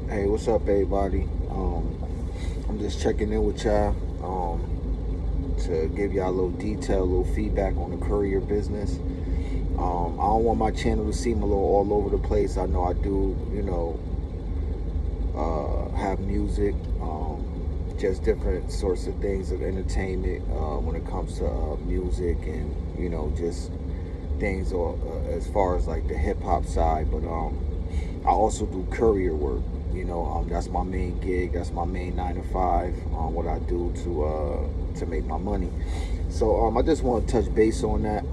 Hey, what's up, everybody? I'm just checking in with y'all to give y'all a little detail, a little feedback on the courier business. I don't want my channel to seem a little all over the place. I know I do, have music, just different sorts of things of entertainment when it comes to music and, just things as far as like the hip hop side. But I also do courier work. That's my main gig. That's my main 9 to 5. What I do to make my money. So I just want to touch base on that.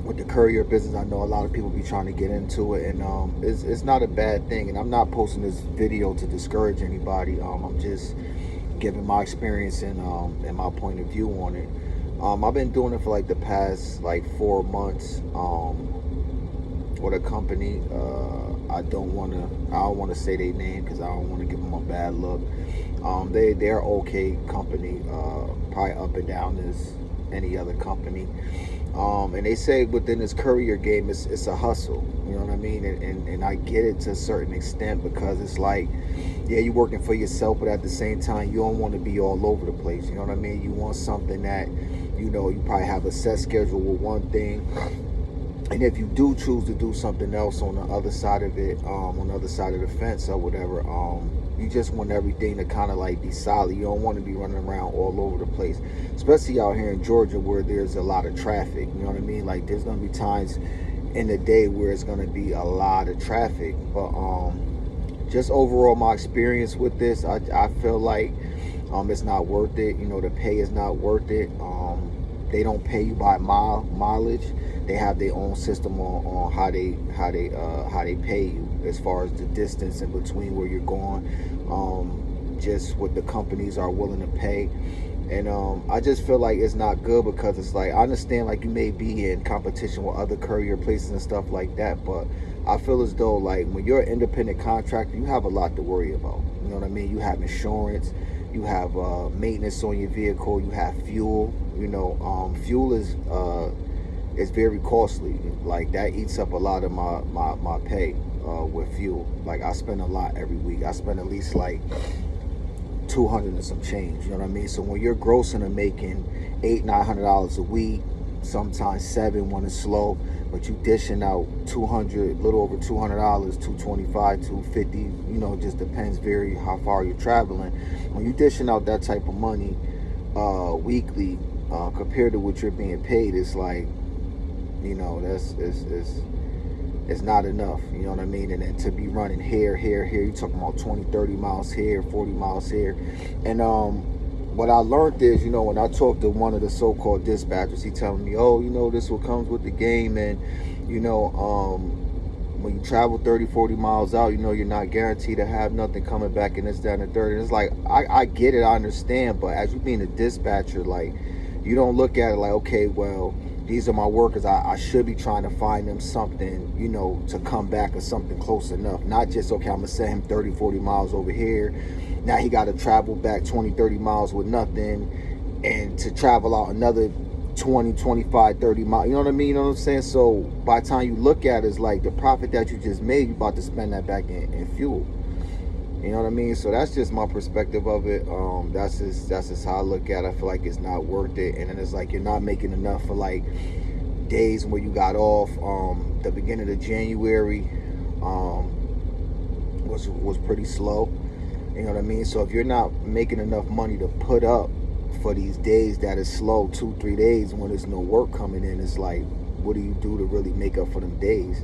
With the courier business, I know a lot of people be trying to get into it, and it's not a bad thing. And I'm not posting this video to discourage anybody. I'm just giving my experience and my point of view on it. I've been doing it for like the past like 4 months. With a company. I don't want to say their name because I don't want to give them a bad look. They're okay company, probably up and down as any other company. And they say within this courier game, it's a hustle. You know what I mean? And I get it to a certain extent because it's like, yeah, you're working for yourself, but at the same time, you don't want to be all over the place. You know what I mean? You want something that, you probably have a set schedule with one thing. And if you do choose to do something else on the other side of it, on the other side of the fence or whatever, you just want everything to kind of like be solid. You don't want to be running around all over the place, especially out here in Georgia where there's a lot of traffic. You know what I mean? Like there's gonna be times in the day where it's gonna be a lot of traffic. But just overall, my experience with this, I feel like it's not worth it. The pay is not worth it. They don't pay you by mileage. They have their own system on how they pay you as far as the distance in between where you're going, just what the companies are willing to pay. And I just feel like it's not good because it's like, I understand like you may be in competition with other courier places and stuff like that, but I feel as though like when you're an independent contractor, you have a lot to worry about. You know what I mean? You have insurance, you have maintenance on your vehicle, you have fuel. Fuel is very costly. Like that eats up a lot of my pay with fuel. Like I spend a lot every week. I spend at least like 200 and some change. You know what I mean? So when you're grossing and making $800-900 a week, sometimes seven when it's slow, but you dishing out 200, little over $200, 225, 250. Just depends very how far you're traveling. When you dishing out that type of money weekly, compared to what you're being paid, it's like, that's it's not enough. You know what I mean? And then to be running here, you're talking about 20, 30 miles here, 40 miles here. And what I learned is, when I talked to one of the so-called dispatchers, he telling me, oh, this is what comes with the game. And, when you travel 30, 40 miles out, you're not guaranteed to have nothing coming back and this, that, and the third. And it's like, I get it, I understand. But as you being a dispatcher, like, you don't look at it like, okay, well, these are my workers. I should be trying to find them something, to come back or something close enough. Not just, okay, I'm going to send him 30, 40 miles over here. Now he got to travel back 20, 30 miles with nothing and to travel out another 20, 25, 30 miles. You know what I mean? You know what I'm saying? So by the time you look at it, it's like the profit that you just made, you about to spend that back in fuel. You know what I mean? So that's just my perspective of it. That's just how I look at it. I feel like it's not worth it. And then it's like you're not making enough for like days where you got off. The beginning of January was pretty slow. You know what I mean? So if you're not making enough money to put up for these days that is slow, 2-3 days when there's no work coming in, it's like, what do you do to really make up for them days?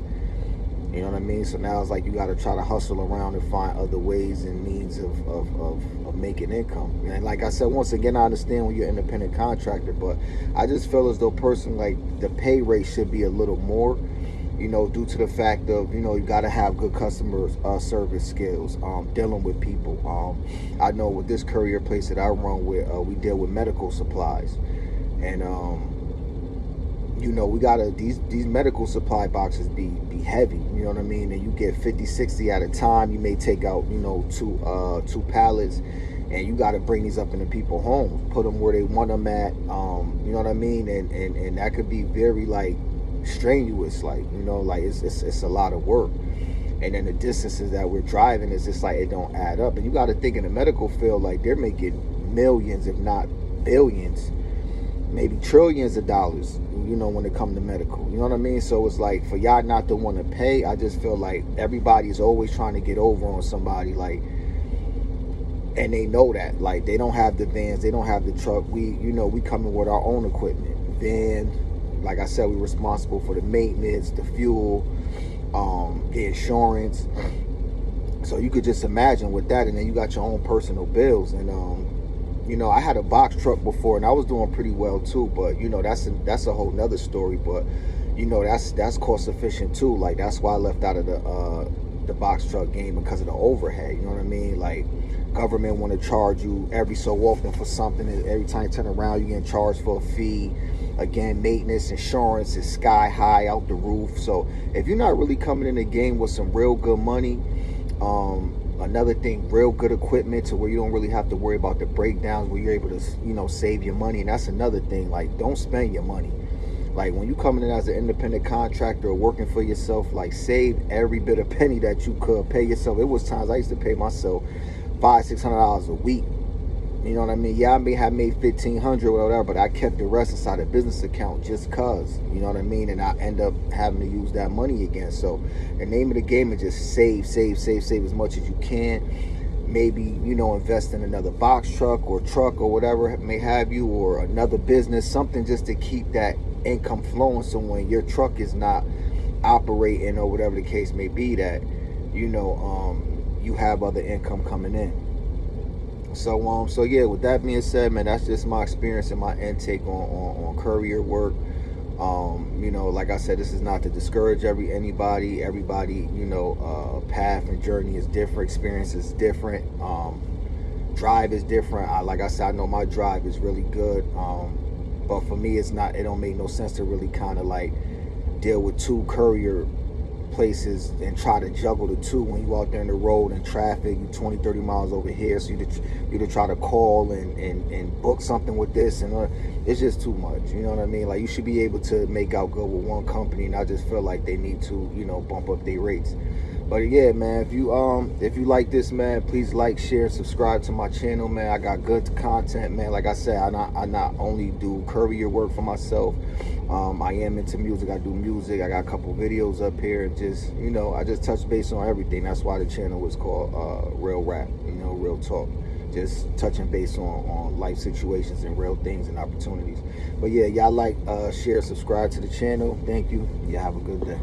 You know what I mean? So now it's like you got to try to hustle around and find other ways and means of making income. And like I said, once again, I understand when you're an independent contractor, but I just feel as though personally, like the pay rate should be a little more, due to the fact of, you got to have good customer service skills, dealing with people. I know with this courier place that I run with, we deal with medical supplies. And, we gotta, these medical supply boxes be heavy, you know what I mean? And you get 50, 60 at a time. You may take out, two pallets, and you gotta bring these up into people's homes, put them where they want them at, you know what I mean? And that could be very like strenuous, like, like it's a lot of work. and then the distances that we're driving is just like it don't add up. And you got to think in the medical field, like they're making millions, if not billions, maybe trillions of dollars, you know, when it comes to medical. You know what I mean? So it's like for y'all not to want to pay, I just feel like everybody's always trying to get over on somebody, like, and they know that, like, they don't have the vans, they don't have the truck. We, you know, we come in with our own equipment. Then, like I said, we're responsible for the maintenance, the fuel, the insurance. So you could just imagine with that, and then you got your own personal bills. And you know, I had a box truck before, and I was doing pretty well too. But you know, that's a whole nother story. But you know, that's cost efficient too. Like that's why I left out of the box truck game, because of the overhead. You know what I mean? Like government want to charge you every so often for something, and every time you turn around, you get charged for a fee. Again, maintenance, insurance is sky high, out the roof. So if you're not really coming in the game with some real good money, another thing, real good equipment to where you don't really have to worry about the breakdowns, where you're able to, you know, save your money. And that's another thing, like don't spend your money. Like when you coming in as an independent contractor or working for yourself, like save every bit of penny that you could. Pay yourself. It was times I used to pay myself $500-600 a week. You know what I mean? Yeah, I may have made $1,500 or whatever, but I kept the rest inside a business account just cause. You know what I mean? And I end up having to use that money again. So the name of the game is just save as much as you can. Maybe, you know, invest in another box truck or whatever it may have you, or another business, something just to keep that income flowing. So when your truck is not operating or whatever the case may be, that, you know, you have other income coming in. So yeah, with that being said, man, that's just my experience and my intake on courier work. You know, like I said, this is not to discourage everybody. Everybody, you know, path and journey is different, experience is different, drive is different. Like I said, I know my drive is really good, but for me, it don't make no sense to really kind of like deal with two courier places and try to juggle the two when you out there in the road and traffic, you 20-30 miles over here, so you to try to call and book something with this, and it's just too much. You know what I mean? Like you should be able to make out good with one company, and I just feel like they need to, you know, bump up their rates. But yeah, man, if you like this, man, please like, share, subscribe to my channel, man. I got good content, man. Like I said, I not only do courier work for myself, I am into music. I do music. I got a couple videos up here, and just, you know, I just touch base on everything. That's why the channel was called Real Rap, you know, Real Talk. Just touching base on life situations and real things and opportunities. But yeah, y'all like, share, subscribe to the channel. Thank you. Yeah, have a good day.